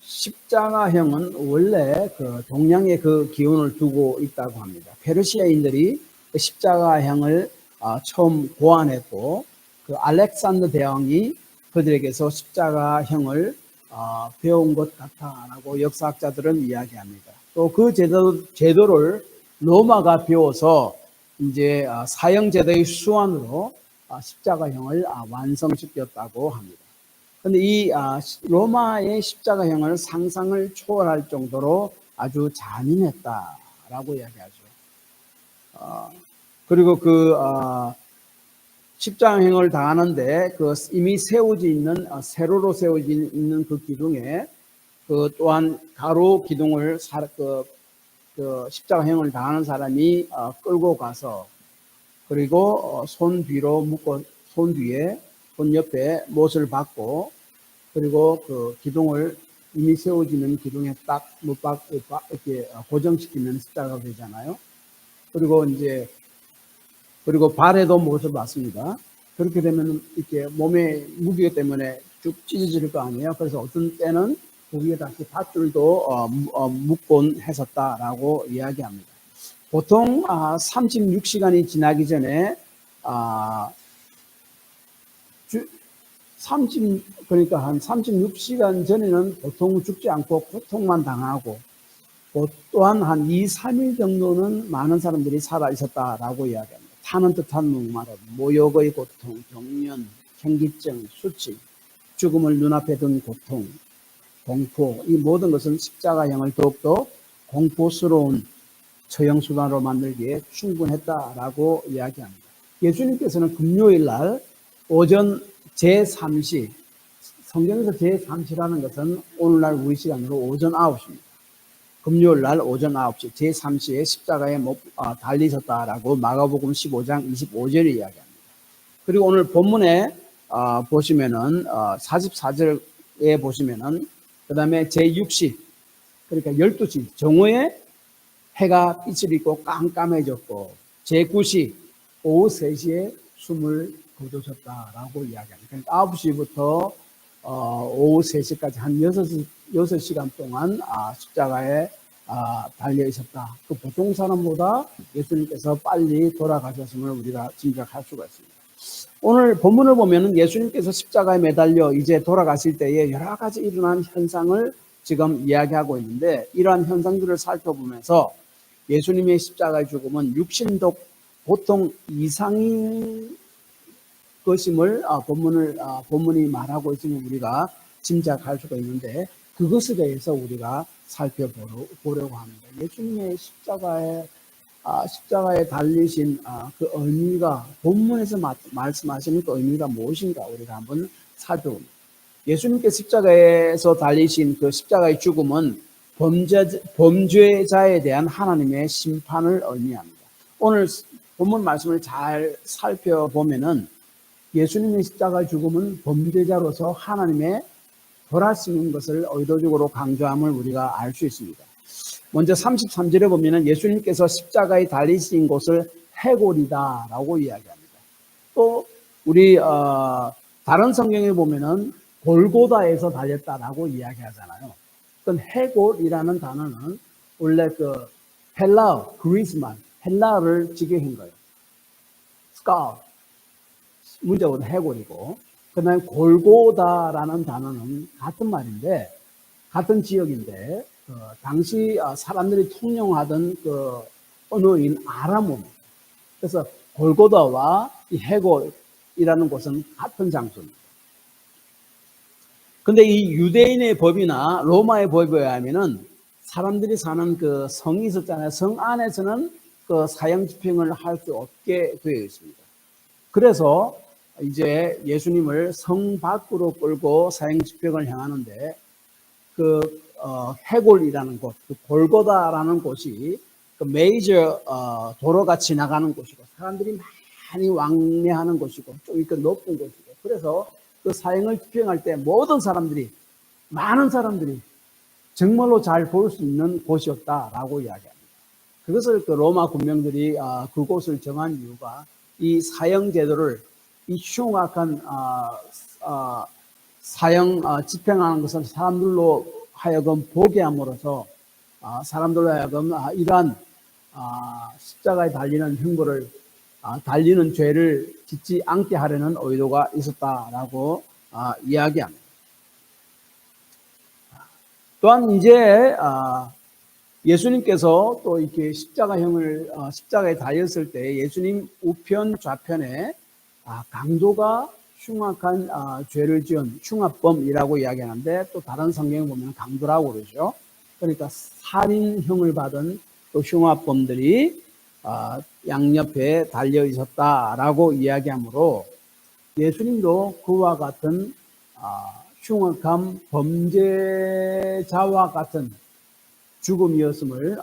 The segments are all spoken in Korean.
십자가형은 원래 그 동양의 그 기운을 두고 있다고 합니다. 페르시아인들이 그 십자가형을 처음 고안했고, 그 알렉산더 대왕이 그들에게서 십자가형을 배운 것 같다라고 역사학자들은 이야기합니다. 또 그 제도를 로마가 배워서 이제 사형 제도의 수완으로 십자가형을 완성시켰다고 합니다. 근데 이 로마의 십자가형을 상상을 초월할 정도로 아주 잔인했다라고 이야기하죠. 그리고 그 십자가형을 당하는데 그 이미 세워져 있는 세로로 세워져 있는 그 기둥에 그 또한 가로 기둥을 그 십자가형을 당하는 사람이 끌고 가서 그리고 손 뒤로 묶어 손 옆에 못을 박고 그리고 그 기둥을 이미 세워지는 기둥에 딱 이렇게 고정시키면 십자가가 되잖아요. 그리고 발에도 못을 박습니다. 그렇게 되면 이렇게 몸에 무게 때문에 쭉 찢어질 거 아니에요. 그래서 어떤 때는 그 위에 다시 밧줄도 묶곤 했었다라고 이야기합니다. 보통 36시간이 지나기 전에 그러니까 한 36시간 전에는 보통 죽지 않고 고통만 당하고 또한 한 2, 3일 정도는 많은 사람들이 살아 있었다라고 이야기합니다. 타는 듯한 목마름, 모욕의 고통, 경련, 현기증, 수치, 죽음을 눈앞에 둔 고통, 공포, 이 모든 것은 십자가형을 더욱더 공포스러운 처형수단으로 만들기에 충분했다라고 이야기합니다. 예수님께서는 금요일 날 오전 제3시, 성경에서 제3시라는 것은 오늘날 우리 시간으로 오전 9시입니다. 금요일 날 오전 9시 제3시에 십자가에 달리셨다라고 마가복음 15장 25절에 이야기합니다. 그리고 오늘 본문에 보시면은 44절에 보시면은 그 다음에 제6시 그러니까 12시 정오에 해가 빛을 잃고 깜깜해졌고 제9시 오후 3시에 숨을 거두셨다라고 이야기합니다. 그러니까 9시부터 오후 3시까지 한 6시간 동안 십자가에 달려 있었다. 그 보통 사람보다 예수님께서 빨리 돌아가셨음을 우리가 짐작할 수가 있습니다. 오늘 본문을 보면 예수님께서 십자가에 매달려 이제 돌아가실 때에 여러 가지 일어난 현상을 지금 이야기하고 있는데 이러한 현상들을 살펴보면서 예수님의 십자가의 죽음은 육신도 보통 이상인 것임을 본문이 말하고 있으면 우리가 짐작할 수가 있는데 그것에 대해서 우리가 살펴보려고 합니다. 예수님의 십자가에 달리신 그 의미가 본문에서 말씀하시는 그 의미가 무엇인가 우리가 한번 살펴봅니다. 예수님께 십자가에서 달리신 그 십자가의 죽음은 범죄자에 대한 하나님의 심판을 의미합니다. 오늘 본문 말씀을 잘 살펴보면은 예수님의 십자가의 죽음은 범죄자로서 하나님의 벌하심인 것을 의도적으로 강조함을 우리가 알 수 있습니다. 먼저 33절에 보면은 예수님께서 십자가에 달리신 곳을 해골이다라고 이야기합니다. 또 우리 다른 성경에 보면은 골고다에서 달렸다라고 이야기하잖아요. 그 해골이라는 단어는 원래 그 헬라어, 그리스만, 헬라어를 직역한 거예요. 스칼, 문자보다 해골이고, 그 다음에 골고다라는 단어는 같은 말인데, 같은 지역인데, 당시 사람들이 통용하던 그 언어인 아람어입니다. 그래서 골고다와 이 해골이라는 곳은 같은 장소입니다. 근데 이 유대인의 법이나 로마의 법에 의하면은 사람들이 사는 그 성이 있었잖아요. 성 안에서는 그 사형 집행을 할 수 없게 되어 있습니다. 그래서 이제 예수님을 성 밖으로 끌고 사형 집행을 향하는데 그 해골이라는 곳, 그 골고다라는 곳이 그 메이저 도로가 지나가는 곳이고 사람들이 많이 왕래하는 곳이고 좀 이렇게 높은 곳이고 그래서 그 사형을 집행할 때 모든 사람들이 많은 사람들이 정말로 잘 볼 수 있는 곳이었다라고 이야기합니다. 그것을 그 로마 군병들이 그곳을 정한 이유가 이 사형 제도를 이 흉악한 사형 집행하는 것을 사람들로 하여금 보게 함으로써 사람들로 하여금 이러한 십자가에 달리는 형벌을 달리는 죄를 짓지 않게 하려는 의도가 있었다라고 이야기합니다. 또한 이제 예수님께서 또 이렇게 십자가에 달렸을 때 예수님 우편 좌편에 강도가 흉악한 죄를 지은 흉악범이라고 이야기하는데, 또 다른 성경에 보면 강도라고 그러죠. 그러니까 살인형을 받은 또 흉악범들이 양옆에 달려 있었다라고 이야기하므로 예수님도 그와 같은 흉악한 범죄자와 같은 죽음이었음을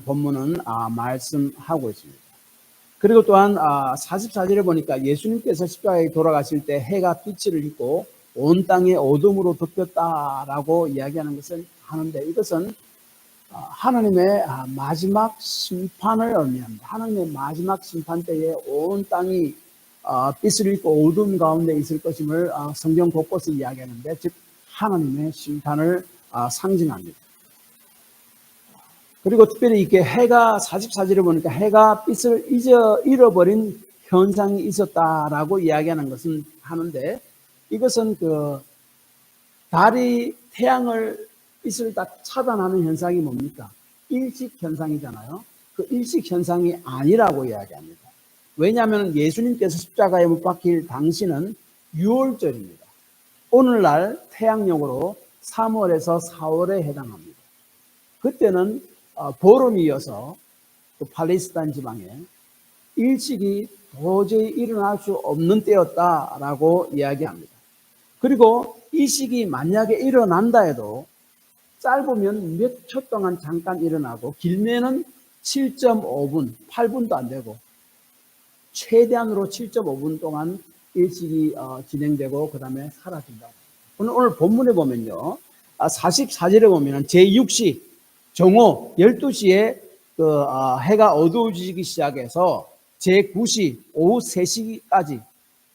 본문은 말씀하고 있습니다. 그리고 또한 44절에 보니까 예수님께서 십자가에 돌아가실 때 해가 빛을 잃고 온 땅에 어둠으로 덮였다라고 이야기하는 것을 하는데, 이것은 하나님의 마지막 심판을 의미합니다. 하나님의 마지막 심판 때에 온 땅이 빛을 잃고 어둠 가운데 있을 것임을 성경 곳곳에 이야기하는데, 즉 하나님의 심판을 상징합니다. 그리고 특별히 이렇게 해가 44절에 보니까 해가 빛을 잃어버린 현상이 있었다라고 이야기하는 것은 하는데, 이것은 그 달이 태양을 빛을 다 차단하는 현상이 뭡니까? 일식 현상이잖아요. 그 일식 현상이 아니라고 이야기합니다. 왜냐하면 예수님께서 십자가에 못 박힐 당시는 6월절입니다. 오늘날 태양력으로 3월에서 4월에 해당합니다. 그때는 보름이어서 또 팔레스타인 지방에 일식이 도저히 일어날 수 없는 때였다라고 이야기합니다. 그리고 이 시기 만약에 일어난다 해도 짧으면 몇 초 동안 잠깐 일어나고, 길면은 7.5분, 8분도 안 되고, 최대한으로 7.5분 동안 일식이 진행되고 그 다음에 사라진다. 오늘 본문에 보면요, 44절에 보면 제6시 정오 12시에 해가 어두워지기 시작해서 제9시 오후 3시까지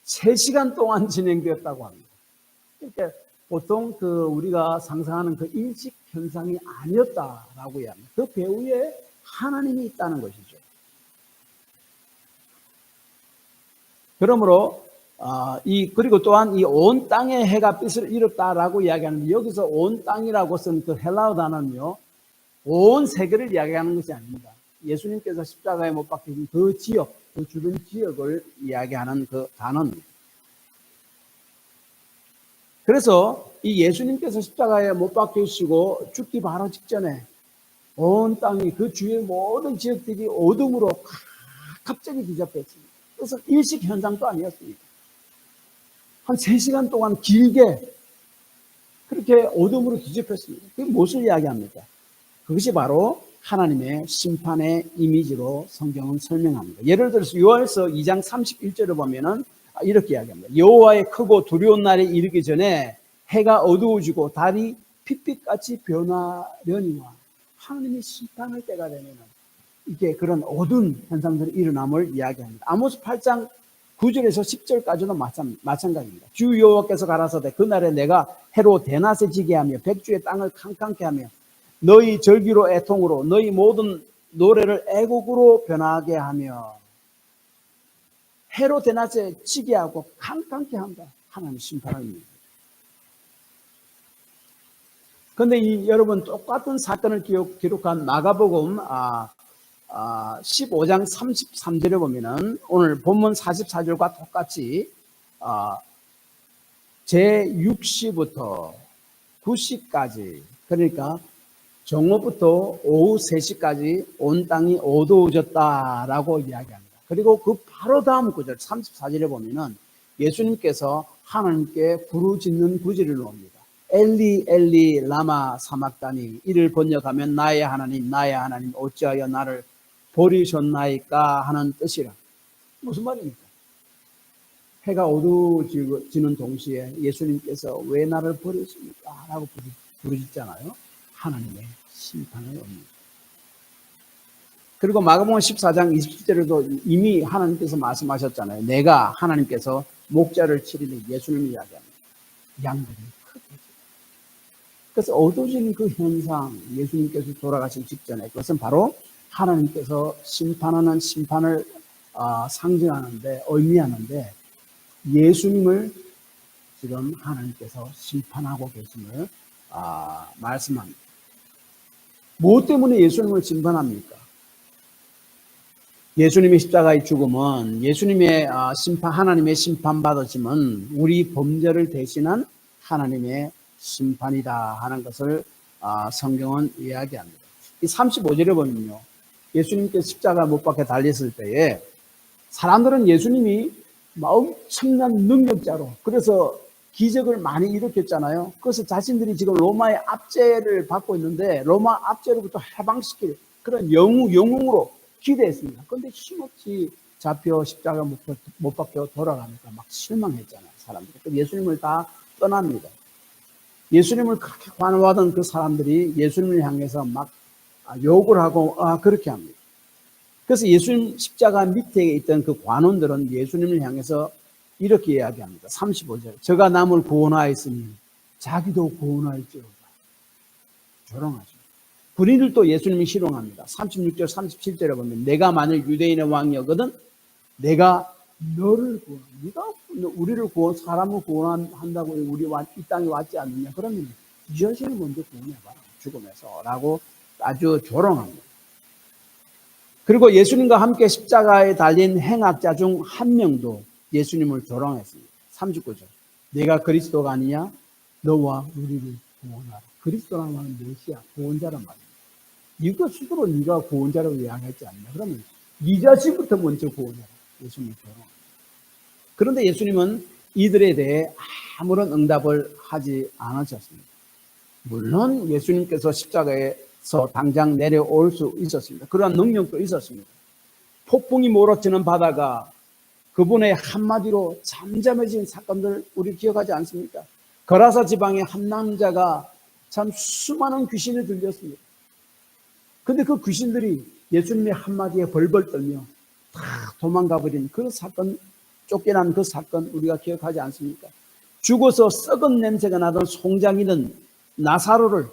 3시간 동안 진행되었다고 합니다. 그러니까 보통 우리가 상상하는 그 일식 현상이 아니었다라고 이야기합니다. 그 배후에 하나님이 있다는 것이죠. 그러므로 그리고 또한 이 온 땅에 해가 빛을 잃었다라고 이야기하는데, 여기서 온 땅이라고 쓴 그 헬라어 단어는요, 온 세계를 이야기하는 것이 아닙니다. 예수님께서 십자가에 못 박히신 그 지역, 그 주변 지역을 이야기하는 그 단어입니다. 그래서 이 예수님께서 십자가에 못 박히시고 죽기 바로 직전에 온 땅이, 그 주위의 모든 지역들이 어둠으로 갑자기 뒤잡혔습니다. 그래서 일식 현상도 아니었습니다. 한 3시간 동안 길게 그렇게 어둠으로 뒤집혔습니다. 그게 무엇을 이야기합니까? 그것이 바로 하나님의 심판의 이미지로 성경은 설명합니다. 예를 들어서 요한일서 2장 31절을 보면은 이렇게 이야기합니다. 여호와의 크고 두려운 날이 이르기 전에 해가 어두워지고 달이 핏빛같이 변하려니와, 하나님이 심판할 때가 되면은 이게 그런 어두운 현상들이 일어남을 이야기합니다. 아모스 8장 9절에서 10절까지도 마찬가지입니다. 주 여호와께서 가라사대 그날에 내가 해로 대낮에 지게 하며 백주의 땅을 캄캄케 하며 너희 절기로 애통으로 너희 모든 노래를 애곡으로 변하게 하며, 해로 대낮에 지게 하고 캄캄케 한다. 하나님 심판입니다. 그런데 여러분, 똑같은 사건을 기록한 마가복음 15장 33절에 보면은 오늘 본문 44절과 똑같이 제6시부터 9시까지, 그러니까 정오부터 오후 3시까지 온 땅이 어두워졌다라고 이야기합니다. 그리고 그 바로 다음 구절 34절에 보면은 예수님께서 하나님께 부르짖는 구절을 놓습니다. 엘리 엘리 라마 사막다니, 이를 번역하면 나의 하나님 어찌하여 나를 버리셨나이까 하는 뜻이라. 무슨 말입니까? 해가 어두워지는 동시에 예수님께서 왜 나를 버리십니까? 라고 부르짖잖아요. 하나님의 심판을 옵니다. 그리고 마가복음 14장 27절에도 이미 하나님께서 말씀하셨잖아요. 내가, 하나님께서 목자를 치리니, 예수님이 이야기합니다. 양들이 크게 그래서 어두워지는 그 현상, 예수님께서 돌아가신 직전에 그것은 바로 하나님께서 심판하는 심판을 상징하는데, 의미하는데, 예수님을 지금 하나님께서 심판하고 계심을 말씀합니다. 무엇 때문에 예수님을 심판합니까? 예수님의 십자가의 죽음은 예수님의 하나님의 심판받으심은 우리 범죄를 대신한 하나님의 심판이다 하는 것을 성경은 이야기합니다. 이 35절에 보면요, 예수님께서 십자가 못 박혀 달렸을 때에 사람들은 예수님이 엄청난 능력자로, 그래서 기적을 많이 일으켰잖아요. 그래서 자신들이 지금 로마의 압제를 받고 있는데 로마 압제로부터 해방시킬 그런 영웅으로 기대했습니다. 그런데 힘없이 잡혀 십자가 못 박혀 돌아가니까 막 실망했잖아요, 사람들이. 예수님을 다 떠납니다. 예수님을 그렇게 환호하던 그 사람들이 예수님을 향해서 막 욕을 하고 그렇게 합니다. 그래서 예수님 십자가 밑에 있던 그 관원들은 예수님을 향해서 이렇게 이야기합니다. 35절. 저가 남을 구원하였으니 자기도 구원할지어다. 조롱하죠. 군인들도 예수님이 희롱합니다. 36절, 37절에 보면 내가 만일 유대인의 왕이었거든 내가 너를 구원, 네가 우리를 사람을 구원한다고 우리 이 땅에 왔지 않느냐? 그러면 네 자신을 먼저 구원해봐라. 죽음에서. 라고 아주 조롱합니다. 그리고 예수님과 함께 십자가에 달린 행악자 중 한 명도 예수님을 조롱했습니다. 39절. 내가 그리스도가 아니냐? 너와 우리를 구원하라. 그리스도라는 말은 메시아, 구원자란 말입니다. 이거 스스로 네가 구원자라고 이야기했지 않냐? 그러면 네 자신부터 먼저 구원해라. 예수님을 조롱합니다. 그런데 예수님은 이들에 대해 아무런 응답을 하지 않으셨습니다. 물론 예수님께서 십자가에서 당장 내려올 수 있었습니다. 그러한 능력도 있었습니다. 폭풍이 몰아치는 바다가 그분의 한마디로 잠잠해진 사건들 우리 기억하지 않습니까? 거라사 지방의 한 남자가 참 수많은 귀신을 들렸습니다. 그런데 그 귀신들이 예수님의 한마디에 벌벌 떨며 다 도망가 버린 그 사건, 쫓겨난 그 사건 우리가 기억하지 않습니까? 죽어서 썩은 냄새가 나던 송장이는 나사로를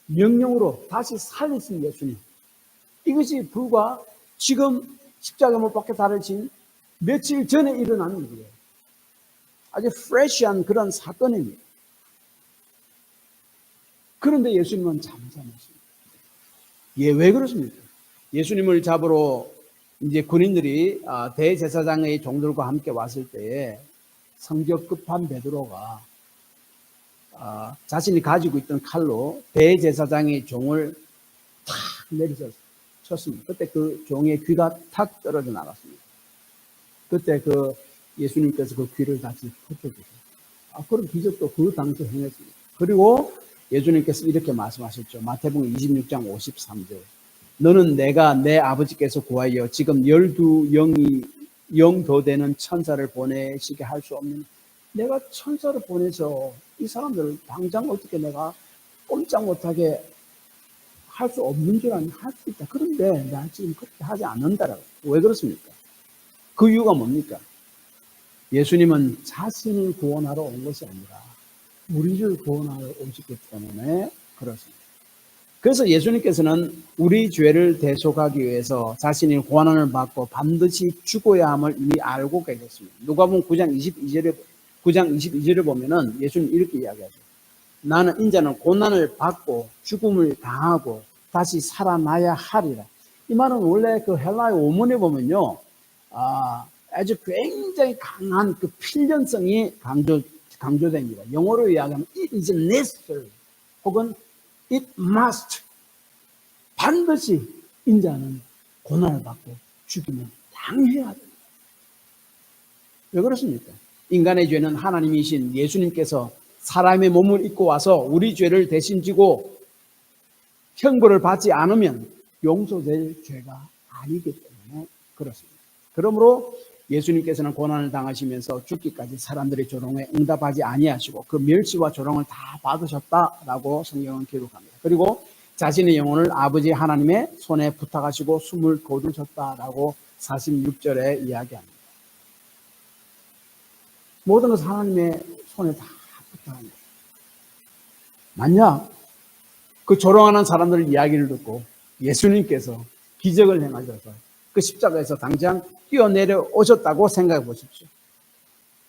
명령으로 다시 살리신 예수님. 이것이 불과 지금 십자가 못 박혀 달려진 며칠 전에 일어난 일이에요. 아주 프레시한 그런 사건입니다. 그런데 예수님은 잠잠하십니다. 왜 그렇습니까? 예수님을 잡으러 이제 군인들이 대제사장의 종들과 함께 왔을 때에 성격 급한 베드로가 자신이 가지고 있던 칼로 대제사장의 종을 탁 내리쳤습니다. 그때 그 종의 귀가 탁 떨어져 나갔습니다. 그때 예수님께서 그 귀를 다시 붙여주셨어요. 그런 기적도 그 당시에 행했습니다. 그리고 예수님께서 이렇게 말씀하셨죠. 마태복음 26장 53절. 너는 내가 내 아버지께서 구하여 지금 12 영도 되는 천사를 보내시게 할 수 없는, 내가 천사를 보내서 이 사람들을 당장 어떻게 내가 꼼짝 못하게 할 수 없는 줄 아니, 할 수 있다. 그런데 내가 지금 그렇게 하지 않는다라고. 왜 그렇습니까? 그 이유가 뭡니까? 예수님은 자신을 구원하러 온 것이 아니라 우리를 구원하러 오셨기 때문에 그렇습니다. 그래서 예수님께서는 우리 죄를 대속하기 위해서 자신이 고난을 받고 반드시 죽어야 함을 이미 알고 계셨습니다. 누가복음 9장 22절에 보면은 예수님 이렇게 이야기하죠. 나는 인자는 고난을 받고 죽음을 당하고 다시 살아나야 하리라. 이 말은 원래 그 헬라어 원문에 보면요, 아주 굉장히 강한 그 필연성이 강조됩니다. 영어로 이야기하면 it is necessary 혹은 it must. 반드시 인자는 고난을 받고 죽임을 당해야 됩니다. 왜 그렇습니까? 인간의 죄는 하나님이신 예수님께서 사람의 몸을 입고 와서 우리 죄를 대신 지고 형벌을 받지 않으면 용서될 죄가 아니기 때문에 그렇습니다. 그러므로 예수님께서는 고난을 당하시면서 죽기까지 사람들의 조롱에 응답하지 아니하시고 그 멸시와 조롱을 다 받으셨다라고 성경은 기록합니다. 그리고 자신의 영혼을 아버지 하나님의 손에 부탁하시고 숨을 거두셨다라고 46절에 이야기합니다. 모든 것을 하나님의 손에 다 부탁합니다. 만약 그 조롱하는 사람들 이야기를 듣고 예수님께서 기적을 행하셔서 그 십자가에서 당장 뛰어내려 오셨다고 생각해 보십시오.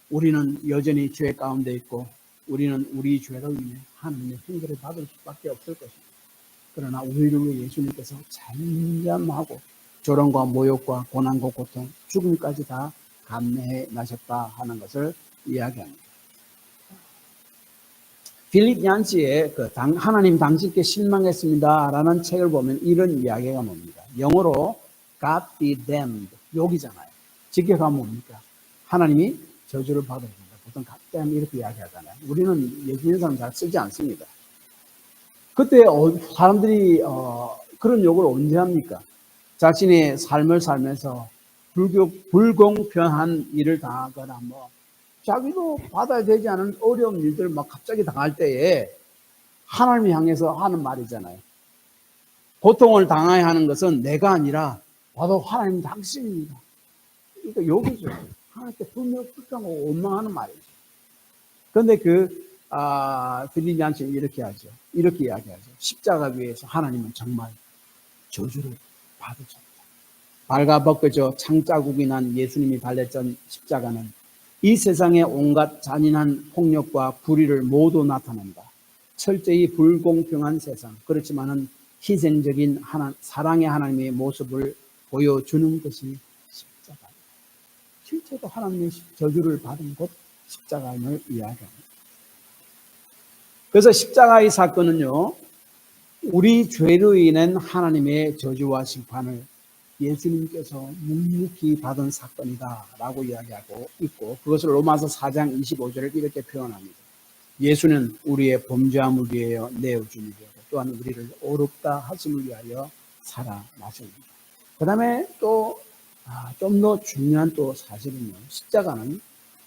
우리는 여전히 죄 가운데 있고 우리는 우리 죄로 인해 하나님의 형벌을 받을 수밖에 없을 것입니다. 그러나 우리를 위해 예수님께서 잠잠하고 조롱과 모욕과 고난과 고통, 죽음까지 다 감내해 나셨다 하는 것을 이야기합니다. 필립 얀시의 하나님 당신께 실망했습니다 라는 책을 보면 이런 이야기가 뭡니까? 영어로 God be damned, 욕이잖아요. 직역하면 뭡니까? 하나님이 저주를 받아야 된다. 보통 God damn 이렇게 이야기하잖아요. 우리는 예수 믿는 사람 잘 쓰지 않습니다. 그때 사람들이 그런 욕을 언제 합니까? 자신의 삶을 살면서 불공평한 일을 당하거나 자기도 받아야 되지 않은 어려운 일들 막 갑자기 당할 때에 하나님을 향해서 하는 말이잖아요. 고통을 당해야 하는 것은 내가 아니라 바로 하나님 당신입니다. 그러니까 욕이죠. 하나님께 불평하고 원망하는 말이죠. 그런데 필립 얀시는 이렇게 하죠. 이렇게 이야기하죠. 십자가 위에서 하나님은 정말 저주를 받으셨다. 발가벗겨져 창자국이 난 예수님이 달렸던 십자가는 이 세상의 온갖 잔인한 폭력과 불의를 모두 나타낸다. 철저히 불공평한 세상, 그렇지만은 희생적인 사랑의 하나님의 모습을 보여주는 것이 십자가입니다. 실제로 하나님의 저주를 받은 곳 십자가임을 이야기합니다. 그래서 십자가의 사건은요, 우리 죄로 인한 하나님의 저주와 심판을 예수님께서 묵묵히 받은 사건이다라고 이야기하고 있고, 그것을 로마서 4장 25절을 이렇게 표현합니다. 예수는 우리의 범죄함을 위하여 내어주니 되고 또한 우리를 어렵다 하심을 위하여 살아나십니다. 그 다음에 또 좀 더 중요한 또 사실은요, 십자가는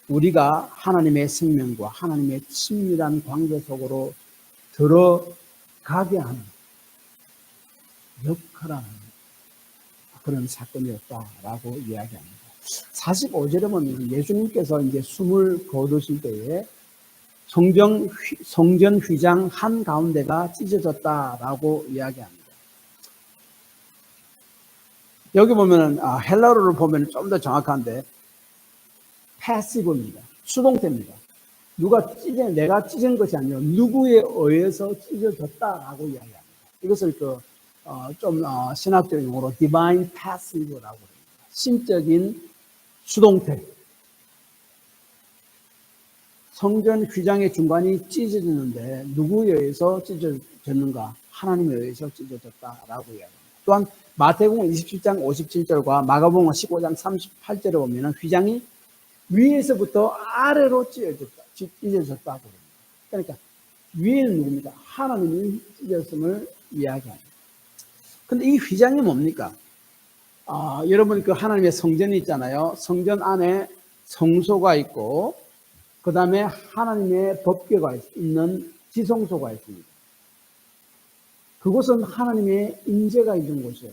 우리가 하나님의 생명과 하나님의 친밀한 관계 속으로 들어가게 하는 역할하는 그런 사건이었다라고 이야기합니다. 45절에 보면 예수님께서 이제 숨을 거두실 때에 성전 휘장 한 가운데가 찢어졌다라고 이야기합니다. 여기 보면은 헬라어를 보면 좀 더 정확한데 패시브입니다. 수동태입니다. 내가 찢은 것이 아니라 누구에 의해서 찢어졌다라고 이야기합니다. 이것을 신학적 용어로 divine passive라고 합니다. 신적인 수동태. 성전 휘장의 중간이 찢어졌는데 누구에 의해서 찢어졌는가? 하나님에 의해서 찢어졌다라고 이야기합니다. 또한 마태복음 27장 57절과 마가복음 15장 38절에 보면 휘장이 위에서부터 아래로 찢어졌다고 합니다. 그러니까 위에는 누굽니까? 하나님이 찢어졌음을 이야기합니다. 근데 이 휘장이 뭡니까? 여러분 하나님의 성전이 있잖아요. 성전 안에 성소가 있고 그 다음에 하나님의 법궤가 있는 지성소가 있습니다. 그곳은 하나님의 임재가 있는 곳이에요.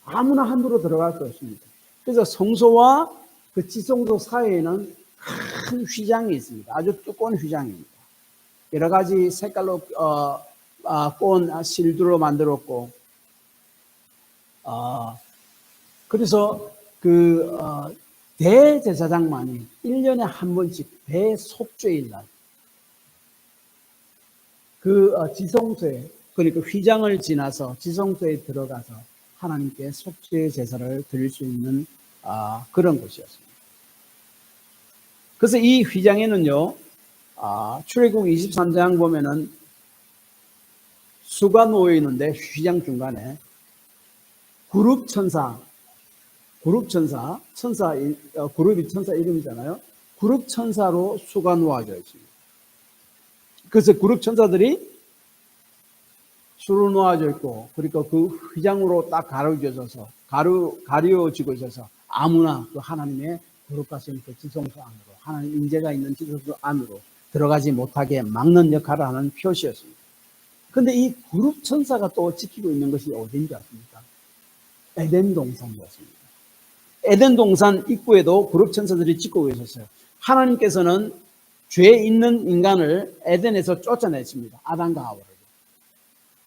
아무나 함부로 들어갈 수 없습니다. 그래서 성소와 그 지성소 사이에는 큰 휘장이 있습니다. 아주 두꺼운 휘장입니다. 여러 가지 색깔로 꼰 실드로 만들었고, 그래서 대제사장만이 1년에 한 번씩 대속죄일 날, 지성소에, 그러니까 휘장을 지나서 지성소에 들어가서 하나님께 속죄 제사를 드릴 수 있는 그런 곳이었습니다. 그래서 이 휘장에는요, 출애굽 23장 보면은 수가 놓여 있는데 휘장 중간에 그룹이 천사 이름이잖아요. 그룹 천사로 수가 놓아져 있습니다. 그래서 그룹 천사들이 수로 놓아져 있고, 그러니까 그 휘장으로 딱 가려지고 있어서 아무나 그 하나님의 거룩하신 그 지성소 안으로, 하나님 임재가 있는 지성소 안으로 들어가지 못하게 막는 역할을 하는 표시였습니다. 그런데 이 그룹 천사가 또 지키고 있는 것이 어딘지 아십니까? 에덴 동산이었습니다. 에덴 동산 입구에도 그룹 천사들이 지키고 있었어요. 하나님께서는 죄 있는 인간을 에덴에서 쫓아냈습니다. 아담과 하와를.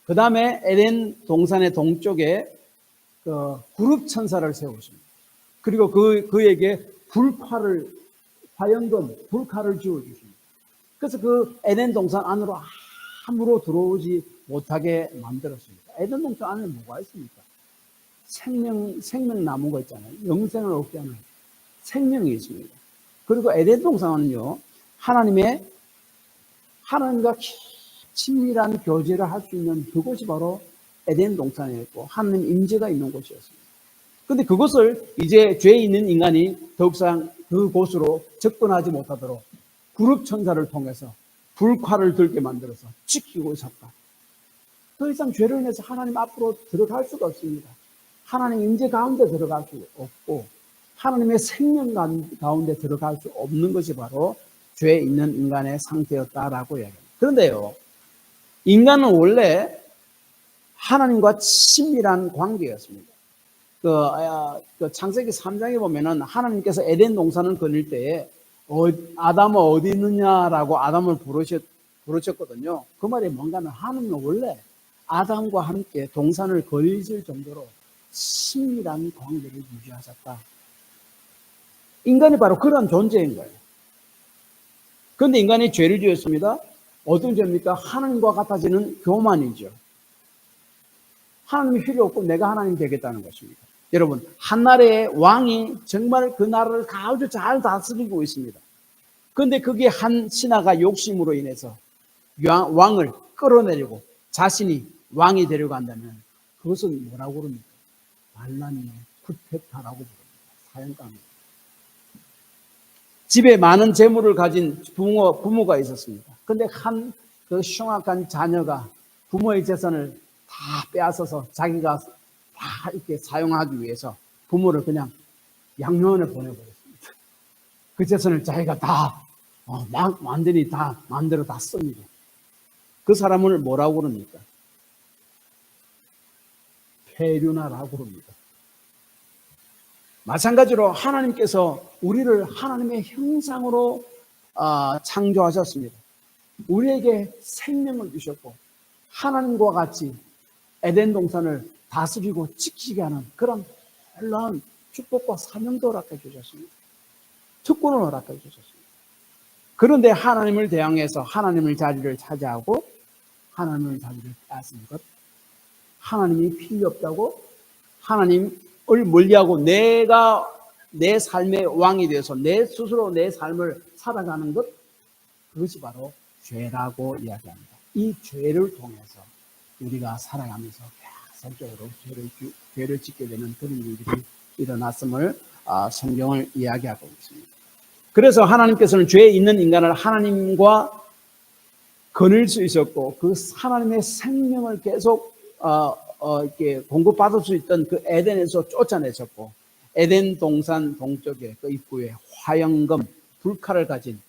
그 다음에 에덴 동산의 동쪽에 그 구룹 천사를 세우십니다. 그리고 그에게 화영금, 불칼을 지어주십니다. 그래서 그 에덴 동산 안으로 아무로 들어오지 못하게 만들었습니다. 에덴 동산 안에 뭐가 있습니까? 생명나무가 있잖아요. 영생을 얻게 하는 생명이 있습니다. 그리고 에덴 동산은요, 하나님과 친밀한 교제를 할 수 있는 그곳이 바로 에덴 동산이었고, 하나님 임재가 있는 곳이었습니다. 근데 그것을 이제 죄 있는 인간이 더욱상 그곳으로 접근하지 못하도록 그룹 천사를 통해서 불칼을 들게 만들어서 지키고 있었다. 더 이상 죄로 인해서 하나님 앞으로 들어갈 수가 없습니다. 하나님 임재 가운데 들어갈 수 없고 하나님의 생명 가운데 들어갈 수 없는 것이 바로 죄 있는 인간의 상태였다라고 이야기합니다. 그런데요, 인간은 원래 하나님과 친밀한 관계였습니다. 창세기 3장에 보면은 하나님께서 에덴 동산을 거닐 때에 아담은 어디 있느냐라고 아담을 부르셨거든요. 그 말이 뭔가는 하나님은 원래 아담과 함께 동산을 거리실 정도로 친밀한 관계를 유지하셨다. 인간이 바로 그런 존재인 거예요. 그런데 인간이 죄를 지었습니다. 어떤 죄입니까? 하나님과 같아지는 교만이죠. 하나님이 필요 없고 내가 하나님 되겠다는 것입니다. 여러분, 한 나라의 왕이 정말 그 나라를 아주 잘 다스리고 있습니다. 그런데 그게 한 신하가 욕심으로 인해서 왕을 끌어내리고 자신이 왕이 되려고 한다면 그것은 뭐라고 그럽니까? 반란이네, 쿠데타라고 부릅니다. 사형감입니다. 집에 많은 재물을 가진 부모가 있었습니다. 그런데 그 흉악한 자녀가 부모의 재산을 다 빼앗아서 자기가 다 이렇게 사용하기 위해서 부모를 그냥 양로원에 보내버렸습니다. 그 재산을 자기가 다 완전히 다 마음대로 다 씁니다. 그 사람을 뭐라고 그럽니까? 폐륜하라고 그럽니다. 마찬가지로 하나님께서 우리를 하나님의 형상으로 창조하셨습니다. 우리에게 생명을 주셨고 하나님과 같이 에덴 동산을 다스리고 지키게 하는 그런 놀라운 축복과 사명도 허락해 주셨습니다. 특권을 허락해 주셨습니다. 그런데 하나님을 대항해서 하나님의 자리를 차지하고 하나님의 자리를 빼앗은 것, 하나님이 필요 없다고 하나님을 멀리하고 내가 내 삶의 왕이 되어서 내 스스로 내 삶을 살아가는 것, 그것이 바로 죄라고 이야기합니다. 이 죄를 통해서 우리가 살아가면서 계속적으로 죄를 짓게 되는 그런 일들이 일어났음을 성경을 이야기하고 있습니다. 그래서 하나님께서는 죄에 있는 인간을 하나님과 거닐 수 있었고 그 하나님의 생명을 계속 이렇게 공급받을 수 있던 그 에덴에서 쫓아내셨고 에덴 동산 동쪽에 그 입구에 화영금 불칼을 가진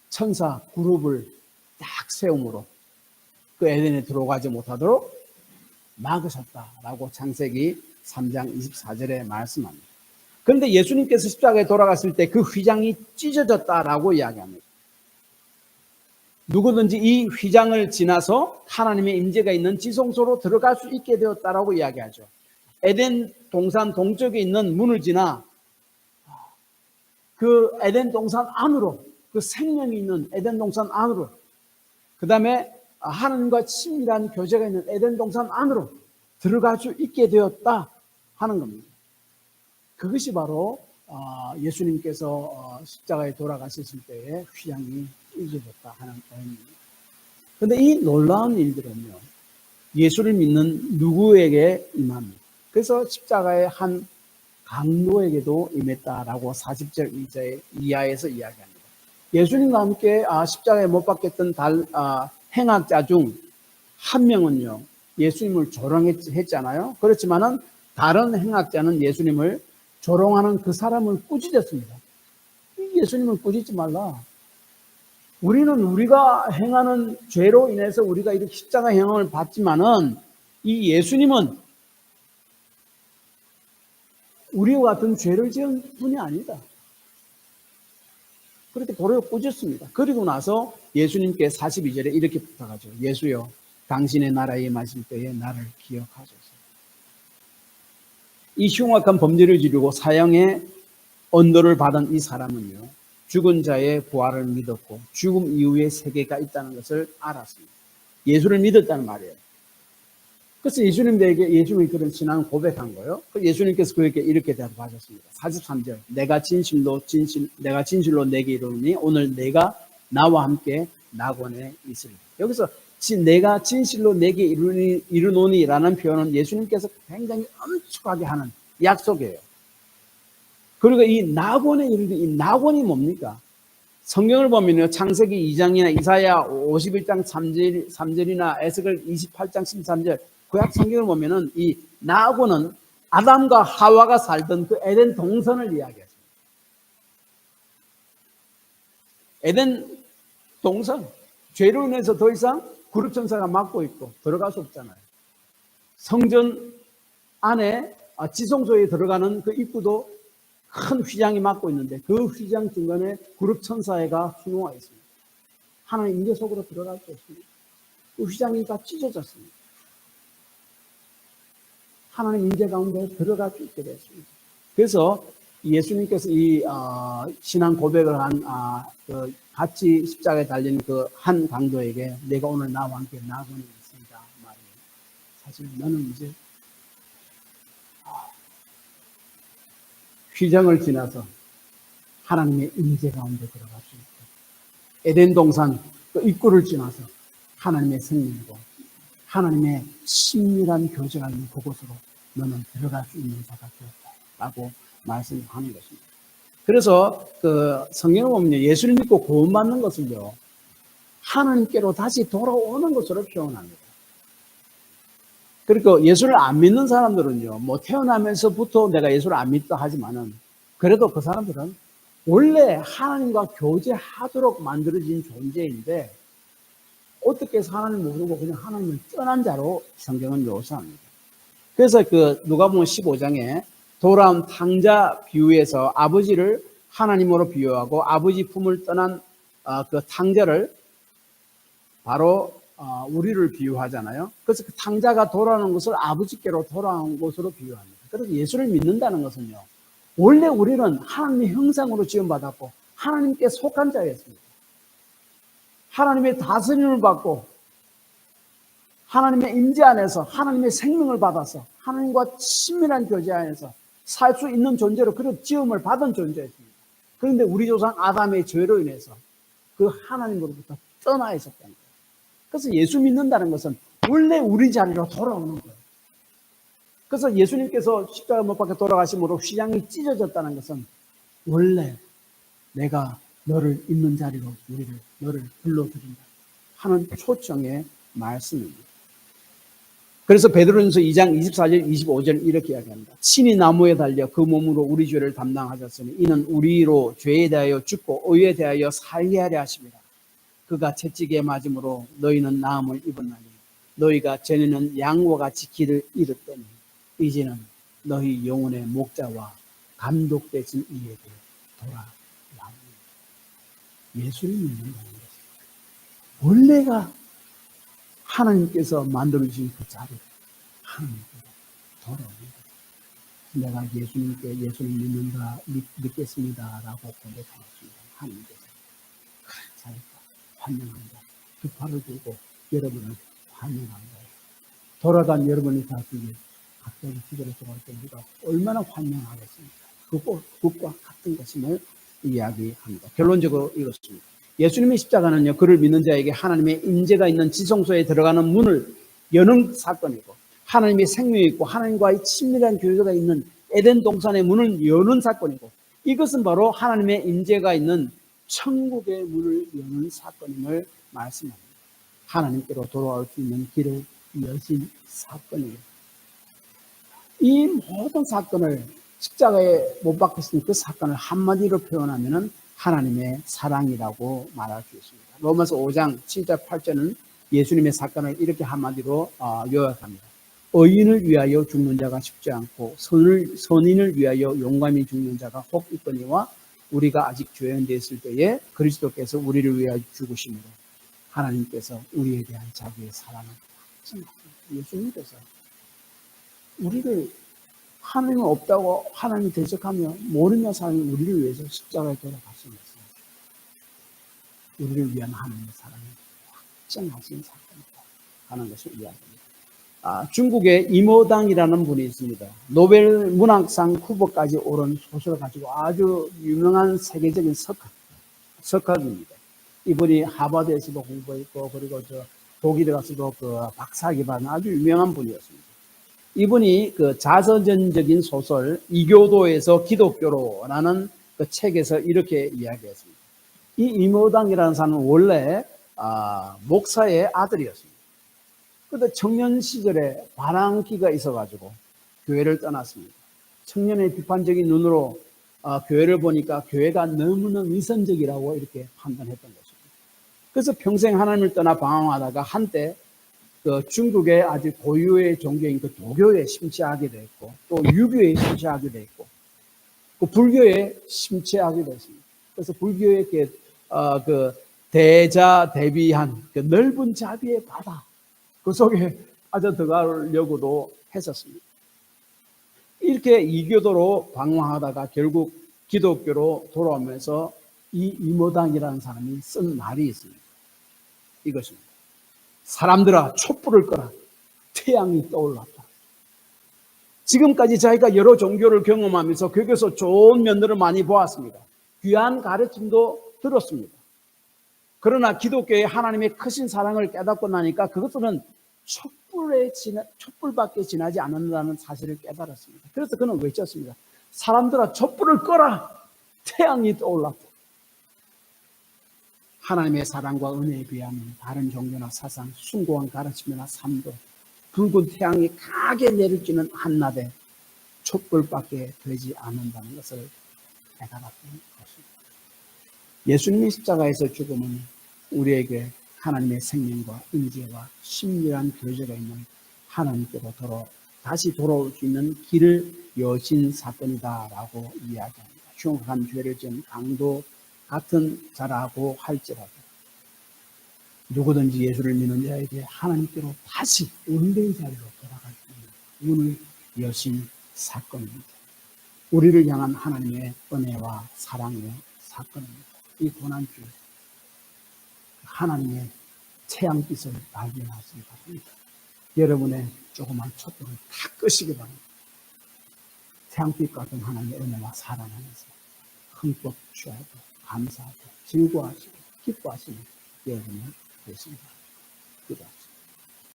천사 그룹을 딱 세움으로 그 에덴에 들어가지 못하도록 막으셨다라고 창세기 3장 24절에 말씀합니다. 그런데 예수님께서 십자가에 돌아갔을 때 그 휘장이 찢어졌다라고 이야기합니다. 누구든지 이 휘장을 지나서 하나님의 임재가 있는 지성소로 들어갈 수 있게 되었다라고 이야기하죠. 에덴 동산 동쪽에 있는 문을 지나 그 에덴 동산 안으로, 그 생명이 있는 에덴 동산 안으로, 그 다음에 하나님과 친밀한 교제가 있는 에덴 동산 안으로 들어갈 수 있게 되었다 하는 겁니다. 그것이 바로 예수님께서 십자가에 돌아가셨을 때의 휘장이 찢어졌다 하는 의미입니다. 그런데 이 놀라운 일들은요, 예수를 믿는 누구에게 임합니다. 그래서 십자가의 한 강도에게도 임했다라고 40절 이하에서 이야기합니다. 예수님과 함께 십자가에 못 박혔던 행악자 중 한 명은요, 예수님을 조롱했잖아요. 그렇지만은 다른 행악자는 예수님을 조롱하는 그 사람을 꾸짖었습니다. 예수님을 꾸짖지 말라. 우리는 우리가 행하는 죄로 인해서 우리가 이렇게 십자가 형을 받지만은 이 예수님은 우리와 같은 죄를 지은 분이 아니다. 그렇게 도로에 꽂았습니다. 그리고 나서 예수님께 42절에 이렇게 부탁하죠. 예수여, 당신의 나라에 임하실 때에 나를 기억하소서. 이 흉악한 범죄를 지르고 사형의 언도를 받은 이 사람은요, 죽은 자의 부활을 믿었고 죽음 이후에 세계가 있다는 것을 알았습니다. 예수를 믿었다는 말이에요. 그래서 예수님에게 그런 신앙을 고백한 거예요. 예수님께서 그에게 이렇게 대답하셨습니다. 43절, 내가 진실로 내게 이르노니 오늘 내가 나와 함께 낙원에 있으리라. 여기서 내가 진실로 내게 이르노니라는 표현은 예수님께서 굉장히 엄숙하게 하는 약속이에요. 그리고 이 낙원에 이르는 이 낙원이 뭡니까? 성경을 보면요, 창세기 2장이나 이사야 51장 3절이나 에스겔 28장 13절 구약 성경을 보면은 이 낙원은 아담과 하와가 살던 그 에덴 동산을 이야기했습니다. 에덴 동산, 죄로 인해서 더 이상 그룹 천사가 막고 있고 들어갈 수 없잖아요. 성전 안에 지성소에 들어가는 그 입구도 큰 휘장이 막고 있는데 그 휘장 중간에 그룹 천사가 수놓아 있습니다. 하나님 임재 속으로 들어갈 수 없습니다. 그 휘장이 다 찢어졌습니다. 하나님 임재 가운데 들어갈 수 있게 됐습니다. 그래서 예수님께서 이 신앙 고백을 한 같이 십자가에 달린 그 한 강도에게 내가 오늘 나와 함께 낙원에 있습니다 말이에요. 사실 너는 이제 휘장을 지나서 하나님의 임재 가운데 들어갈 수 있고 에덴 동산 그 입구를 지나서 하나님의 생명이고 하나님의 친밀한 교제가 있는 그곳으로 너는 들어갈 수 있는 자가 되었다라고 말씀하는 것입니다. 그래서 그 성경을 보면 예수를 믿고 구원받는 것을요, 하나님께로 다시 돌아오는 것으로 표현합니다. 그리고 예수를 안 믿는 사람들은요, 뭐 태어나면서부터 내가 예수를 안 믿다 하지만은 그래도 그 사람들은 원래 하나님과 교제하도록 만들어진 존재인데 어떻게 해서 하나님을 모르고 그냥 하나님을 떠난 자로 성경은 묘사합니다. 그래서 그 누가복음 15장에 돌아온 탕자 비유에서 아버지를 하나님으로 비유하고 아버지 품을 떠난 그 탕자를 바로 우리를 비유하잖아요. 그래서 그 탕자가 돌아오는 것을 아버지께로 돌아온 것으로 비유합니다. 그래서 예수를 믿는다는 것은요, 원래 우리는 하나님의 형상으로 지음받았고 하나님께 속한 자였습니다. 하나님의 다스림을 받고 하나님의 임재 안에서 하나님의 생명을 받아서 하나님과 친밀한 교제 안에서 살 수 있는 존재로 그런 지음을 받은 존재였습니다. 그런데 우리 조상 아담의 죄로 인해서 그 하나님으로부터 떠나 있었다는 거예요. 그래서 예수 믿는다는 것은 원래 우리 자리로 돌아오는 거예요. 그래서 예수님께서 십자가 못 박혀 돌아가심으로 휘장이 찢어졌다는 것은 원래 내가 너를 있는 자리로 너를 불러들인다 하는 초청의 말씀입니다. 그래서 베드로전서 2장 24절 25절 이렇게 이야기합니다. 친히 나무에 달려 그 몸으로 우리 죄를 담당하셨으니 이는 우리로 죄에 대하여 죽고 의에 대하여 살게 하려 하심이라. 그가 채찍에 맞음으로 너희는 나음을 입었나니 너희가 전에는 양과 같이 길을 잃었더니 이제는 너희 영혼의 목자와 감독되신 이에게 돌아와니. 예수를 믿는다는 것입니다. 원래가 하나님께서 만들어주신 그 자리, 하나님께로 돌아옵니다. 내가 예수를 믿겠습니다라고 고백하였습니다. 하나님께서 잘했다, 환영합니다. 그 발을 들고 여러분을 환영합니다. 돌아간 여러분이 다 그게 갑자기 기절에 들어갈 때 우리가 얼마나 환영하겠습니까? 그것과 같은 것임을 이야기합니다. 결론적으로 이렇습니다. 예수님의 십자가는요, 그를 믿는 자에게 하나님의 임재가 있는 지성소에 들어가는 문을 여는 사건이고 하나님의 생명이 있고 하나님과의 친밀한 교제가 있는 에덴 동산의 문을 여는 사건이고 이것은 바로 하나님의 임재가 있는 천국의 문을 여는 사건임을 말씀합니다. 하나님께로 돌아올 수 있는 길을 여신 사건이에요. 이 모든 사건을 십자가에 못 박혔으니 그 사건을 한마디로 표현하면은 하나님의 사랑이라고 말할 수 있습니다. 로마서 5장 7절 8절은 예수님의 사건을 이렇게 한마디로 요약합니다. 의인을 위하여 죽는 자가 쉽지 않고 선인을 위하여 용감히 죽는 자가 혹 있거니와 우리가 아직 죄인되어 있을 때에 그리스도께서 우리를 위하여 죽으심으로 하나님께서 우리에 대한 자기의 사랑을 확증하셨습니다. 예수님께서 우리를 하나님은 없다고 하나님이 대적하며 모르는 사람이 우리를 위해서 십자가에 돌아가신 것은 우리를 위한 하나님의 사랑을 확증하신 사건이다 하는 것을 이야기합니다. 중국의 이모당이라는 분이 있습니다. 노벨 문학상 후보까지 오른 소설을 가지고 아주 유명한 세계적인 석학입니다. 이분이 하버드에서도 공부했고 그리고 독일에 가서도 박사학위 받은 아주 유명한 분이었습니다. 이분이 자서전적인 소설 이교도에서 기독교로라는 그 책에서 이렇게 이야기했습니다. 이 이모당이라는 사람은 원래 목사의 아들이었습니다. 그런데 청년 시절에 바람기가 있어가지고 교회를 떠났습니다. 청년의 비판적인 눈으로 교회를 보니까 교회가 너무나 위선적이라고 이렇게 판단했던 것입니다. 그래서 평생 하나님을 떠나 방황하다가 한때 중국의 아주 고유의 종교인 도교에 심취하게 됐고 또 유교에 심취하게 됐고 불교에 심취하게 됐습니다. 그래서 불교의 대자대비한 넓은 자비의 바다 그 속에 빠져 들어가려고도 했었습니다. 이렇게 이교도로 방황하다가 결국 기독교로 돌아오면서 이 이모당이라는 사람이 쓴 말이 있습니다. 이것입니다. 사람들아 촛불을 꺼라. 태양이 떠올랐다. 지금까지 자기가 여러 종교를 경험하면서 거기서 좋은 면들을 많이 보았습니다. 귀한 가르침도 들었습니다. 그러나 기독교의 하나님의 크신 사랑을 깨닫고 나니까 그것들은 촛불밖에 지나지 않는다는 사실을 깨달았습니다. 그래서 그는 외쳤습니다. 사람들아 촛불을 꺼라. 태양이 떠올랐다. 하나님의 사랑과 은혜에 비하면 다른 종교나 사상, 숭고한 가르침이나 삶도 붉은 태양이 강하게 내리쬐는 한낮에 촛불밖에 되지 않는다는 것을 깨달았던 것입니다. 예수님의 십자가에서 죽음은 우리에게 하나님의 생명과 임재와 심리한 교제가 있는 하나님께로 다시 돌아올 수 있는 길을 여신 사건이다라고 이야기합니다. 흉악한 죄를 지은 강도 같은 자라고 할지라도 누구든지 예수를 믿는 자에게 하나님께로 다시 원래의 자리로 돌아갈 수 있는 문을 여신 사건입니다. 우리를 향한 하나님의 은혜와 사랑의 사건입니다. 이 고난주에 하나님의 태양빛을 발견하시기 바랍니다. 여러분의 조그만 촛불을 다 끄시기 바랍니다. 태양빛 같은 하나님의 은혜와 사랑 안에서 흠뻑 취하고 감사하고 즐거워하시고 기뻐하시는 여러분이 되십니다. 기도합니다.